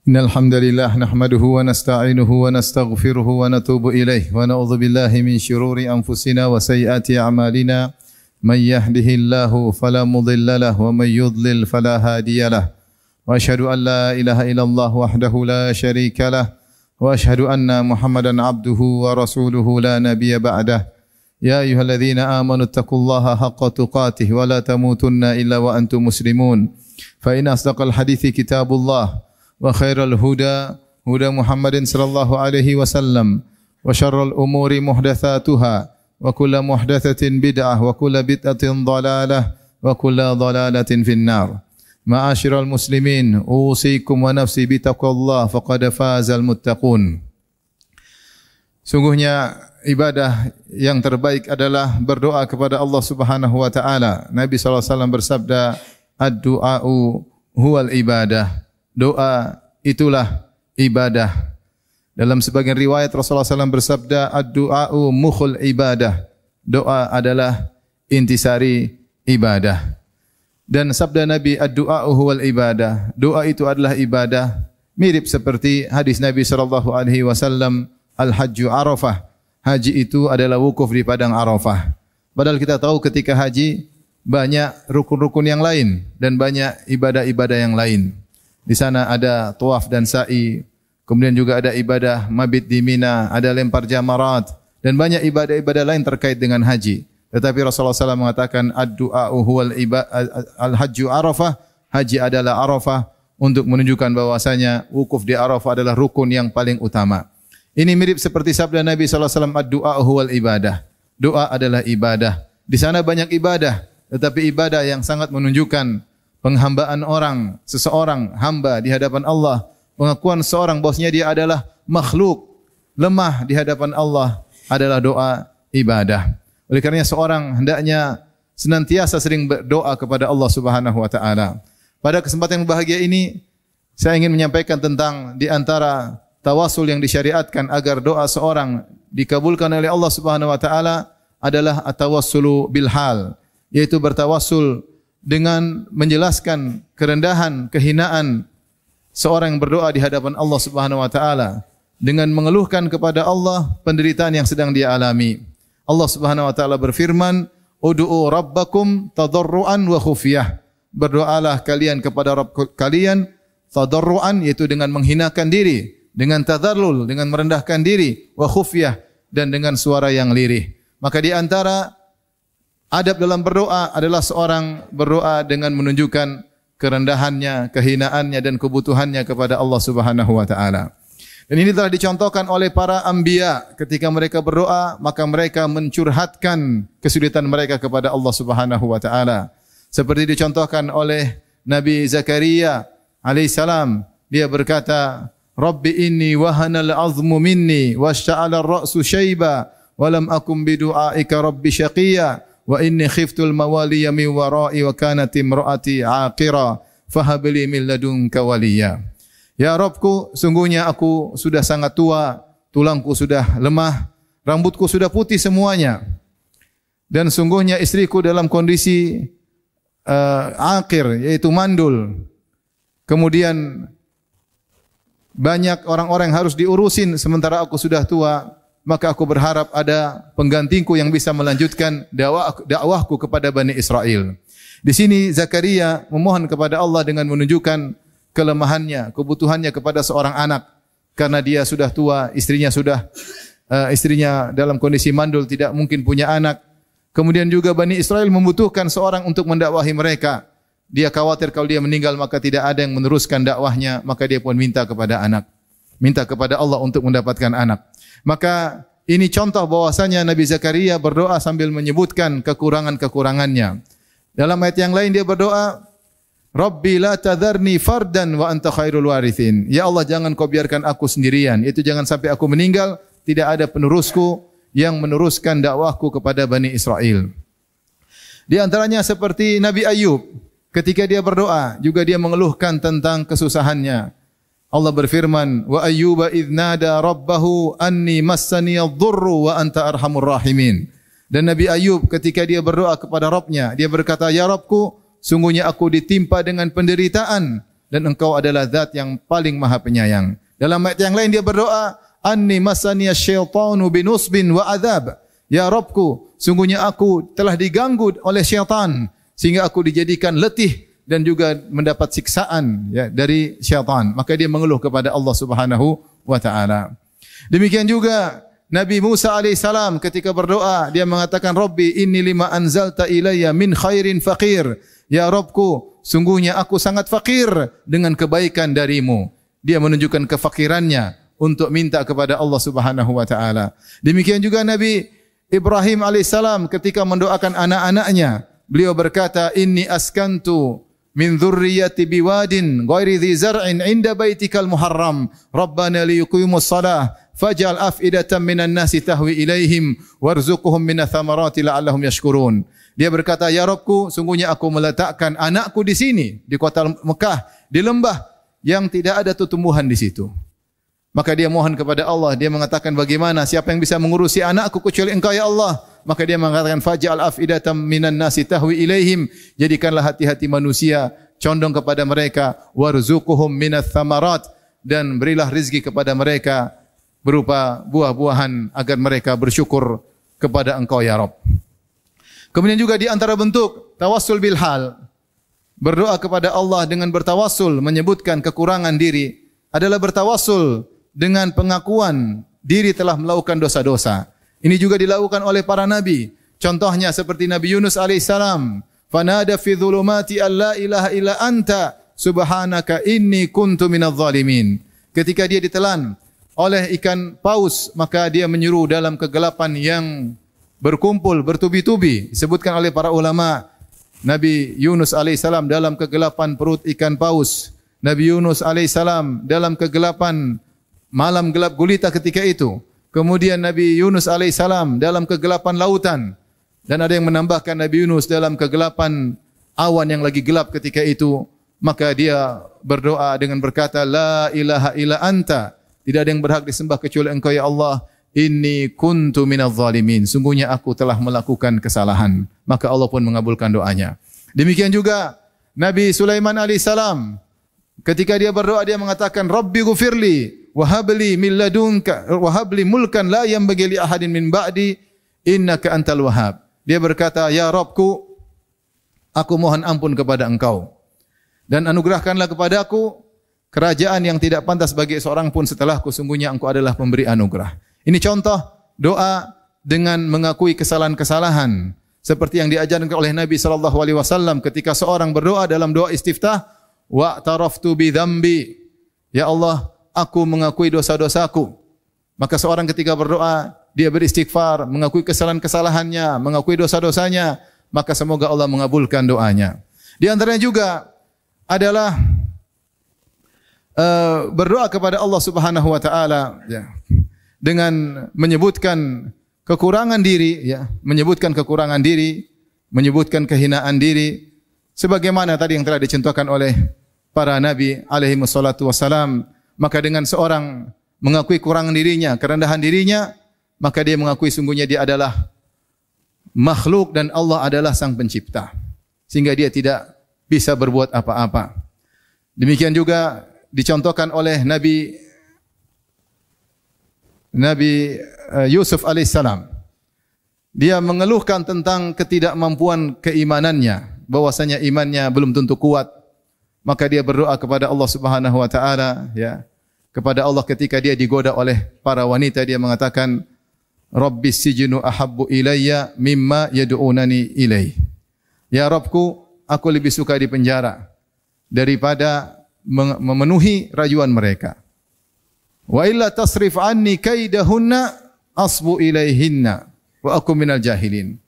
Innal hamdalillah nahmaduhu wa nasta'inuhu wa nastaghfiruhu wa natubu ilayh wa na'udzu billahi min shururi anfusina wa sayyiati a'malina may yahdihillahu fala mudilla lahu wa may yudlil fala hadiyalah wa asyhadu an la ilaha illallah wahdahu la syarika lah wa asyhadu anna Muhammadan abduhu wa rasuluhu la nabiyya ba'dah ya ayyuhalladzina amanu taqullaha haqqa tuqatih wa la tamutunna illa wa antum muslimun fa in asdaqal hadithi kitabullah wa khairal huda huda Muhammadin sallallahu alaihi wasallam wa syarrul umuri muhdatsatuha wa kullu muhdatsatin bid'ah wa kullu bid'atin dhalalah wa kullu dhalalatin finnar. Ma'asyiral muslimin, usikum wa nafsi bitaqwallah faqad fazal muttaqun. Sungguhnya ibadah yang terbaik adalah berdoa kepada Allah Subhanahu wa taala. Nabi sallallahu alaihi wasallam bersabda, ad-du'a'u huwal ibadah. Doa itulah ibadah. Dalam sebagian riwayat Rasulullah SAW bersabda, ad-du'a'u mukhul ibadah. Doa adalah intisari ibadah. Dan sabda Nabi, ad-du'a'u huwal ibadah. Doa itu adalah ibadah. Mirip seperti hadis Nabi SAW, al-hajju arafah. Haji itu adalah wukuf di padang Arafah. Padahal kita tahu ketika haji banyak rukun-rukun yang lain dan banyak ibadah-ibadah yang lain. Di sana ada tawaf dan sa'i, kemudian juga ada ibadah mabit di Mina, ada lempar jamarat dan banyak ibadah-ibadah lain terkait dengan haji. Tetapi Rasulullah SAW mengatakan ad-du'a'u huwal al-hajju arafah, haji adalah Arafah, untuk menunjukkan bahwasanya wukuf di Arafah adalah rukun yang paling utama. Ini mirip seperti sabda Nabi SAW, ad-du'a'u huwal ibadah. Doa adalah ibadah. Di sana banyak ibadah, tetapi ibadah yang sangat menunjukkan penghambaan orang, seseorang hamba di hadapan Allah, pengakuan seorang bahwasanya dia adalah makhluk lemah di hadapan Allah adalah doa ibadah. Oleh karenanya seorang hendaknya senantiasa sering berdoa kepada Allah Subhanahu wa taala. Pada kesempatan yang bahagia ini saya ingin menyampaikan tentang di antara tawasul yang disyariatkan agar doa seorang dikabulkan oleh Allah Subhanahu wa taala adalah at-tawassulu bil hal, yaitu bertawassul dengan menjelaskan kerendahan, kehinaan seorang yang berdoa di hadapan Allah Subhanahu wa taala, dengan mengeluhkan kepada Allah penderitaan yang sedang dia alami. Allah Subhanahu wa taala berfirman, "Ud'u rabbakum tadarruan wa khufyah." Berdoalah kalian kepada Rabb kalian tadarruan, yaitu dengan menghinakan diri, dengan tadallul, dengan merendahkan diri, wa khufyah, dan dengan suara yang lirih. Maka di antara adab dalam berdoa adalah seorang berdoa dengan menunjukkan kerendahannya, kehinaannya dan kebutuhannya kepada Allah Subhanahu wa taala. Dan ini telah dicontohkan oleh para anbiya, ketika mereka berdoa maka mereka mencurhatkan kesulitan mereka kepada Allah Subhanahu wa taala. Seperti dicontohkan oleh Nabi Zakaria alaihissalam, dia berkata, "Rabbi inni wahanal azmu minni washta'ala ar-ra'su shayba wa lam akum bidu'aika rabbi syaqiyya. Wa inni khiftul mawaliya min wara'i wa kanat imraati 'aqira fahab li min ladunka waliya." Ya Rabbku, sungguhnya aku sudah sangat tua, tulangku sudah lemah, rambutku sudah putih semuanya. Dan sungguhnya istriku dalam kondisi aqir, yaitu mandul. Kemudian banyak orang-orang yang harus diurusin sementara aku sudah tua. Maka aku berharap ada penggantiku yang bisa melanjutkan dakwahku kepada Bani Israel. Di sini Zakaria memohon kepada Allah dengan menunjukkan kelemahannya, kebutuhannya kepada seorang anak, karena dia sudah tua, istrinya dalam kondisi mandul, tidak mungkin punya anak. Kemudian juga Bani Israel membutuhkan seorang untuk mendakwahi mereka. Dia khawatir kalau dia meninggal maka tidak ada yang meneruskan dakwahnya, maka dia pun minta kepada Allah untuk mendapatkan anak. Maka ini contoh bahwasanya Nabi Zakaria berdoa sambil menyebutkan kekurangan-kekurangannya. Dalam ayat yang lain dia berdoa, Rabbi la tadharni fardan wa anta khairul warithin. Ya Allah, jangan kau biarkan aku sendirian. Itu jangan sampai aku meninggal tidak ada penerusku yang meneruskan dakwahku kepada Bani Israel. Di antaranya seperti Nabi Ayub, ketika dia berdoa juga dia mengeluhkan tentang kesusahannya. Allah berfirman, wa ayyuba idh nada rabbahu anni massani ad-dhurru wa anta arhamur rahimin. Dan Nabi Ayub ketika dia berdoa kepada Rabbnya, dia berkata, ya Rabbku, sungguhnya aku ditimpa dengan penderitaan dan engkau adalah zat yang paling maha penyayang. Dalam ayat yang lain dia berdoa, anni masaniya syaitanu binusbin wa adzab. Ya Rabbku, sungguhnya aku telah diganggu oleh syaitan sehingga aku dijadikan letih dan juga mendapat siksaan ya dari syaitan. Maka dia mengeluh kepada Allah Subhanahu wa taala. Demikian juga Nabi Musa alaihissalam ketika berdoa dia mengatakan Rabbi inni lima anzalta ilayya min khairin faqir. Ya Rabbku, sungguhnya aku sangat fakir dengan kebaikan darimu. Dia menunjukkan kefakirannya untuk minta kepada Allah Subhanahu wa taala. Demikian juga Nabi Ibrahim alaihissalam ketika mendoakan anak-anaknya, beliau berkata, "Inni askantu min dzurriyyati biwadin ghairi dzi zar'in 'inda baitikal muharram, Rabbana liyuqimus shalah, faj'al af'idatan minan nasi tahwi ilaihim warzuqhum minats thamarati la'allahum yashkurun." Dia berkata, "Ya Rabbku, sungguhnya aku meletakkan anakku di sini, di kota Mekah, di lembah yang tidak ada tumbuhan di situ." Maka dia mohon kepada Allah, dia mengatakan, bagaimana siapa yang bisa mengurusi anakku kecuali Engkau ya Allah? Maka dia mengatakan, faj'al af'idatan minan nasi tahwi ilaihim, jadikanlah hati-hati manusia condong kepada mereka, warzuqhum minats thamarat, dan berilah rezeki kepada mereka berupa buah-buahan agar mereka bersyukur kepada Engkau ya Rabb. Kemudian juga di antara bentuk tawassul bil hal, berdoa kepada Allah dengan bertawassul menyebutkan kekurangan diri adalah bertawassul dengan pengakuan diri telah melakukan dosa-dosa. Ini juga dilakukan oleh para nabi. Contohnya seperti Nabi Yunus alaihissalam, fanada fi dhulumati alla ilaha illa anta subhanaka inni kuntu minadh dhalimin. Ketika dia ditelan oleh ikan paus, maka dia menyeru dalam kegelapan yang berkumpul bertubi-tubi. Disebutkan oleh para ulama, Nabi Yunus alaihissalam dalam kegelapan perut ikan paus. Nabi Yunus alaihissalam dalam kegelapan malam gelap gulita ketika itu. Kemudian Nabi Yunus alaihissalam dalam kegelapan lautan. Dan ada yang menambahkan Nabi Yunus dalam kegelapan awan yang lagi gelap ketika itu. Maka dia berdoa dengan berkata, La ilaha illa anta. Tidak ada yang berhak disembah kecuali Engkau ya Allah. Inni kuntu minadh dhalimin. Sungguhnya aku telah melakukan kesalahan. Maka Allah pun mengabulkan doanya. Demikian juga Nabi Sulaiman alaihissalam. Ketika dia berdoa dia mengatakan Rabbi ghufirli wa habli min ladunka wa habli mulkan la yanbaghi li ahadin min ba'di innaka antal wahhab. Dia berkata, ya Rabbku, aku mohon ampun kepada Engkau dan anugerahkanlah kepadaku kerajaan yang tidak pantas bagi seorang pun setelahku, sungguhnya Engkau adalah pemberi anugerah. Ini contoh doa dengan mengakui kesalahan-kesalahan seperti yang diajarkan oleh Nabi sallallahu alaihi wasallam ketika seorang berdoa dalam doa istiftah, wa taraftu bi dzambi. Ya Allah, aku mengakui dosa-dosaku. Maka seorang ketika berdoa, dia beristighfar, mengakui kesalahan-kesalahannya, mengakui dosa-dosanya, maka semoga Allah mengabulkan doanya. Di antaranya juga adalah berdoa kepada Allah Subhanahu wa taala ya, dengan menyebutkan kekurangan diri ya, menyebutkan kekurangan diri, menyebutkan kehinaan diri sebagaimana tadi yang telah dicontohkan oleh para nabi alaihi wassalatu wassalam. Maka dengan seorang mengakui kekurangan dirinya, kerendahan dirinya, maka dia mengakui sungguhnya dia adalah makhluk dan Allah adalah sang pencipta. Sehingga dia tidak bisa berbuat apa-apa. Demikian juga dicontohkan oleh Nabi Yusuf alaihissalam. Dia mengeluhkan tentang ketidakmampuan keimanannya, bahwasanya imannya belum tentu kuat. Maka dia berdoa kepada Allah Subhanahu wa taala ya. Kepada Allah ketika dia digoda oleh para wanita, dia mengatakan Rabbis sijnu ahabbu ilayya mimma yad'unani ilaih. Ya Rabbku, aku lebih suka di penjara daripada memenuhi rayuan mereka. Wa illa tasrif anni kaidahunna asbu ilaihinna wa aku minal jahilin.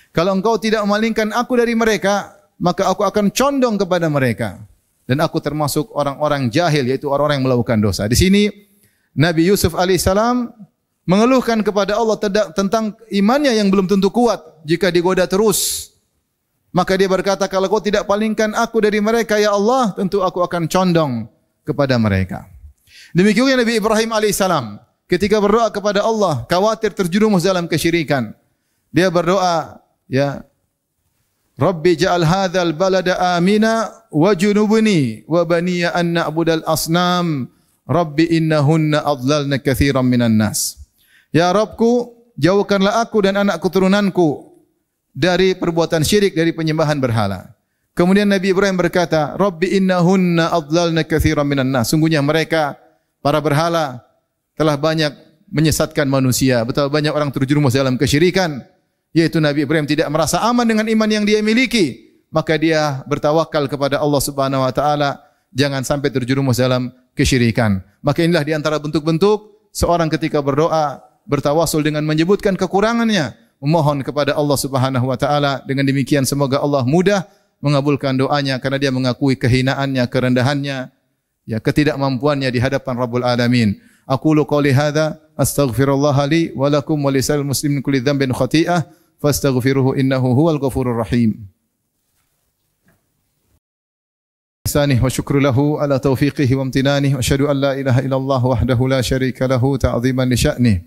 Kalau engkau tidak memalingkan aku dari mereka, maka aku akan condong kepada mereka. Dan aku termasuk orang-orang jahil, yaitu orang-orang yang melakukan dosa. Di sini Nabi Yusuf alaihissalam mengeluhkan kepada Allah tentang imannya yang belum tentu kuat jika digoda terus. Maka dia berkata, kalau kau tidak palingkan aku dari mereka ya Allah, tentu aku akan condong kepada mereka. Demikian juga Nabi Ibrahim alaihissalam ketika berdoa kepada Allah, khawatir terjerumus dalam kesyirikan. Dia berdoa, ya Rabbi ja'al hadzal balada amina wajnubni wa baniya an na'budal asnam. Rabbi innahunna adlalna katsiran minan nas. Ya Rabbku, jauhkanlah aku dan anak keturunanku dari perbuatan syirik, dari penyembahan berhala. Kemudian Nabi Ibrahim berkata, Rabbi innahunna adlalna katsiran minan nas. Sungguhnya mereka, para berhala, telah banyak menyesatkan manusia. Betapa banyak orang terjerumus dalam kesyirikan. Yaitu Nabi Ibrahim tidak merasa aman dengan iman yang dia miliki. Maka dia bertawakal kepada Allah Subhanahu wa taala, jangan sampai terjerumus dalam kesyirikan. Maka inilah di antara bentuk-bentuk seorang ketika berdoa, bertawasul dengan menyebutkan kekurangannya, memohon kepada Allah Subhanahu wa taala. Dengan demikian semoga Allah mudah mengabulkan doanya karena dia mengakui kehinaannya, kerendahannya, ya, ketidakmampuannya di hadapan Rabbul Alamin. Aqulu qouli hadza astaghfirullah li wa lakum wa lisal muslimin kulli dhanbin khati'ah fastaghfiruhu innahu huwal ghafurur rahim. Ihsanih wa syukru lahu ala taufiqihi wa amtinanihi wa asyhadu an la ilaha illallah wahdahu la syarika lahu ta'ziman li sya'nihi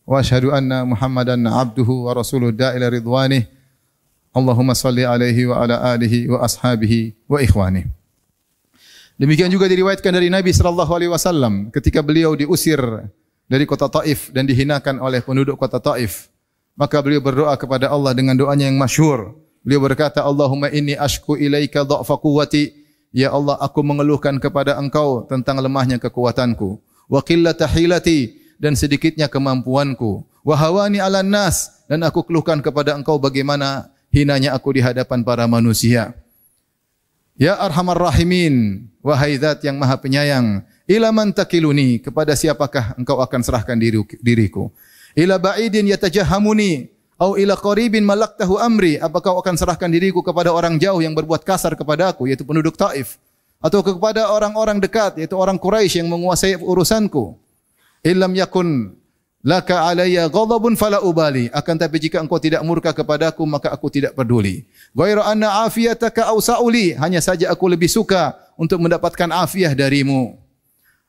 wa asyhadu anna Muhammadan abduhu wa rasuluhu da'ila ridwanihi. Allahumma salli alaihi wa ala alihi wa ashabihi wa ikhwanihi. Demikian juga diriwayatkan dari Nabi sallallahu alaihi wasallam ketika beliau diusir dari kota Taif dan dihinakan oleh penduduk kota Taif. Maka beliau berdoa kepada Allah dengan doanya yang masyhur. Beliau berkata, Allahumma inni ashku ilaika dha'fa quwwati. Ya Allah, aku mengeluhkan kepada Engkau tentang lemahnya kekuatanku. Wa qillata hilati, dan sedikitnya kemampuanku. Wa hawani 'alan nas, dan aku keluhkan kepada Engkau bagaimana hinanya aku di hadapan para manusia. Ya Arhamar Rahimin, wahai Zat yang Maha Penyayang, ila man takiluni, kepada siapakah Engkau akan serahkan diriku? Ila ba'idin yatajahamuni, au ila qaribin malaktahu amri, apakah Kau akan serahkan diriku kepada orang jauh yang berbuat kasar kepada aku, yaitu penduduk Taif, atau kepada orang-orang dekat, yaitu orang Quraisy yang menguasai urusanku? Illam yakun laka alayya ghadabun fala ubali, akan tapi jika Engkau tidak murka kepadaku maka aku tidak peduli. Ghairu anna afiyataka awsa'uli, hanya saja aku lebih suka untuk mendapatkan afiah darimu.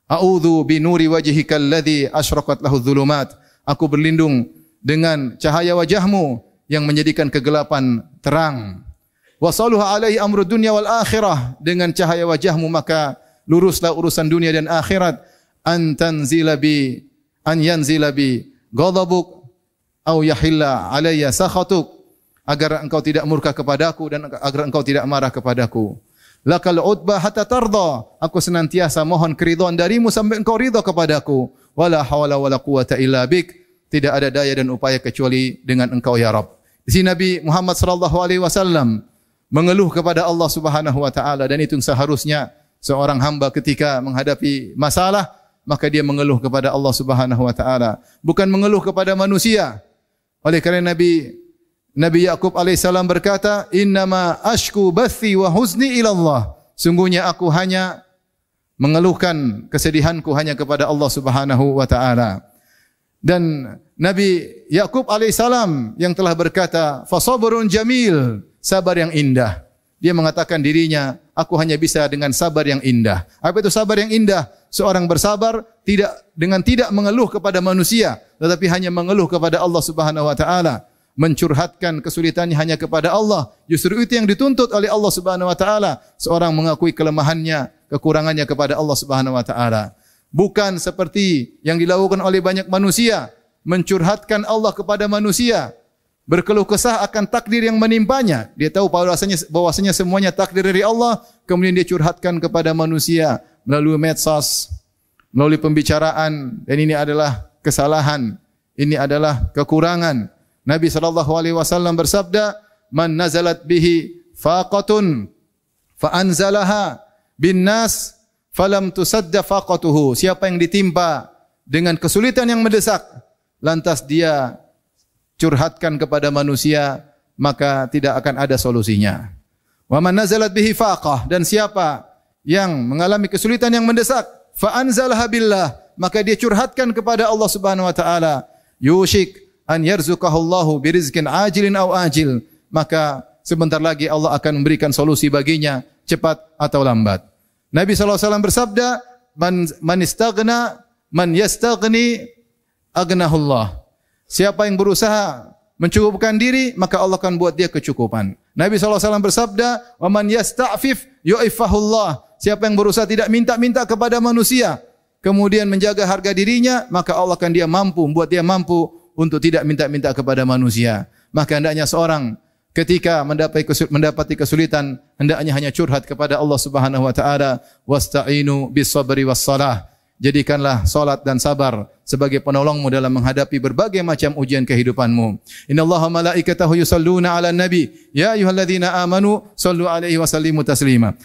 A'udzu bi nuri wajhikal ladzi asyraqat lahu dhulumat, aku berlindung dengan cahaya wajahmu yang menjadikan kegelapan terang. Wa saluha alaihi amru dunya wal akhirah, dengan cahaya wajahmu maka luruslah urusan dunia dan akhirat. An yanzila bi ghadabuk au yahilla alayya sakhatuk, agar Engkau tidak murka kepadaku dan agar Engkau tidak marah kepadaku. Lakal udba hatta tarda, aku senantiasa mohon keridhaan darimu sampai Engkau ridha kepadaku. Wala hawla wala quwata illa bik, tidak ada daya dan upaya kecuali dengan Engkau ya Rabb. Di sini Nabi Muhammad sallallahu alaihi wasallam mengeluh kepada Allah Subhanahu wa taala, dan itu seharusnya seorang hamba ketika menghadapi masalah maka dia mengeluh kepada Allah Subhanahu wa taala, bukan mengeluh kepada manusia. Oleh kerana Nabi Yakub alaihissalam berkata, innama ashku bathi wa huzni ila Allah, sungguhnya aku hanya mengeluhkan kesedihanku hanya kepada Allah Subhanahu wa taala. Dan Nabi Yakub alaihissalam yang telah berkata, fa sabrun jamil, sabar yang indah. Dia mengatakan dirinya, aku hanya bisa dengan sabar yang indah. Apa itu sabar yang indah? Seorang bersabar tidak mengeluh kepada manusia, tetapi hanya mengeluh kepada Allah Subhanahu wa taala, mencurhatkan kesulitannya hanya kepada Allah. Justru itu yang dituntut oleh Allah Subhanahu wa taala, seorang mengakui kelemahannya, kekurangannya kepada Allah Subhanahu wa taala. Bukan seperti yang dilakukan oleh banyak manusia, mencurhatkan Allah kepada manusia, berkeluh kesah akan takdir yang menimpanya. Dia tahu bahwasanya semuanya takdir dari Allah, kemudian dia curhatkan kepada manusia melalui medsos, melalui pembicaraan, dan ini adalah kesalahan, ini adalah kekurangan. Nabi sallallahu alaihi wasallam bersabda, "Man nazalat bihi faqatun fa anzalaha bin nas falam tusadda faqatuhu." Siapa yang ditimpa dengan kesulitan yang mendesak, lantas dia curhatkan kepada manusia, maka tidak akan ada solusinya. Wa man nazalat bihi faqah, dan siapa yang mengalami kesulitan yang mendesak, fa anzalaha billah, maka dia curhatkan kepada Allah Subhanahu wa taala, yushik an yarzuqahullahu birizqin ajilin aw ajil, maka sebentar lagi Allah akan memberikan solusi baginya, cepat atau lambat. Nabi sallallahu alaihi wasallam bersabda, man istaghna man yastaghni aghnahullah. Siapa yang berusaha mencukupkan diri, maka Allah akan buat dia kecukupan. Nabi SAW bersabda, "Wa man yasta'fif yu'ifahullah." Siapa yang berusaha tidak minta-minta kepada manusia, kemudian menjaga harga dirinya, maka Allah akan membuat dia mampu untuk tidak minta-minta kepada manusia. Maka hendaknya seorang ketika mendapati kesulitan, hendaknya hanya curhat kepada Allah Subhanahu wa taala, wasta'inu bis sabri was salah. Jadikanlah salat dan sabar sebagai penolongmu dalam menghadapi berbagai macam ujian kehidupanmu. Innallaha malaikatahu yusalluna 'alan nabi, ya ayyuhalladzina amanu sallu 'alaihi wa sallimu taslima.